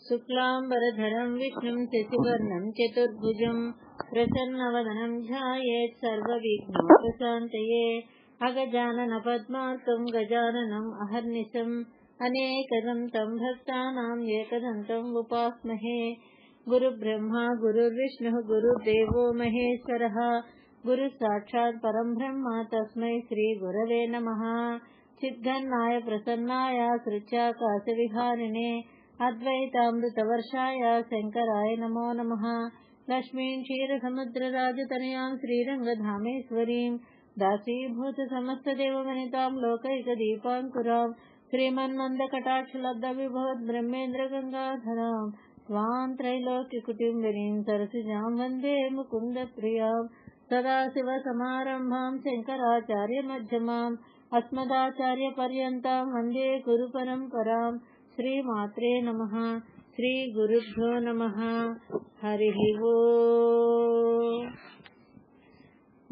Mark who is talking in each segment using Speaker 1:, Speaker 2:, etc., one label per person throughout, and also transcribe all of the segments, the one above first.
Speaker 1: शुक्लांबरधरं विष्णुं शशिवर्णं चतुर्भुजं प्रसन्नवदनं ध्यायेत् सर्वविघ्नोपशान्तये। अगजाननपद्मार्कं गजाननम् अहर्निशम् अनेकदन्तं भक्तानां एकदन्तम् उपास्महे। गुरुब्रह्मा गुरुर्विष्णुः गुरुर्देवो महेश्वरः गुरुसाक्षात् परं ब्रह्म तस्मै श्रीगुरवे नमः। चिद्घण्णाय प्रसन्नाय सृच्याकाशविहारिणे अद्वैतामृतवर्षाय शङ्कराय नमो नमः। लक्ष्मीं क्षीरसमुद्रराजतनयां श्रीरङ्गधामेश्वरीं दासीभूतसमस्तदेववनितां लोकैकदीपाङ्कुरां श्रीमन्मन्दकटाक्षलब्धविभवद्ब्रह्मेन्द्रगङ्गाधरां त्वां त्रैलोक्यकुटुम्बिनीं सरसिजां वन्दे मुकुन्दप्रियां। सदाशिवसमारम्भां शङ्कराचार्यमध्यमाम् अस्मदाचार्यपर्यन्तां वन्दे गुरुपरम्परां। श्रीमात्रे नमः। श्रीगुरुभ्यो नमः। हरिः ओम्।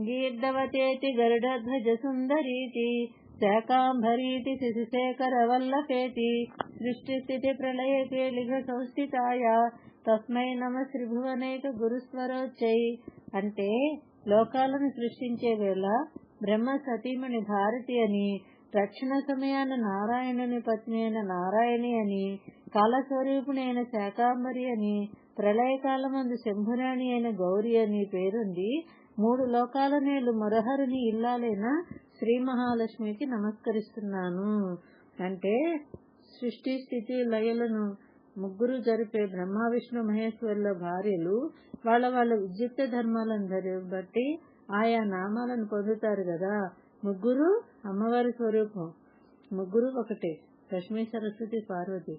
Speaker 1: गीर्धवतेति गरुडध्वजसुन्दरीति शाकाम्भरीति शिशुशेखरवल्लभेति सृष्टिस्थितिप्रलये लिघसंस्थिताय तस्मै नमः శ్రీభువనైకగురుస్వరోచ్చై। అంటే లోకాలను సృష్టించే వేళ బ్రహ్మ సతీమణి భారతి అని, రక్షణ సమయాన నారాయణుని పత్ని అయిన నారాయణి అని, కాలస్వరూపిణి అయిన శాకాంబరి అని, ప్రళయకాలమందు శంభురాణి అయిన గౌరి అని పేరుంది. మూడు లోకాల నేలు మురహరుని ఇల్లాలైన శ్రీ మహాలక్ష్మికి నమస్కరిస్తున్నాను. అంటే సృష్టి స్థితి లయలను ముగ్గురు జరిపే బ్రహ్మ విష్ణు మహేశ్వరుల భార్యలు వాళ్ళ ఉద్యుక్త ధర్మాలను బట్టి ఆయా నామాలను పొందుతారు కదా. ముగ్గురు అమ్మవారి స్వరూపం, ముగ్గురు ఒకటే, లక్ష్మీ సరస్వతి పార్వతి.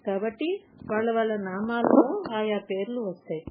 Speaker 1: కాబట్టి వాళ్ళ నామాల్లో ఆయా పేర్లు వస్తాయి.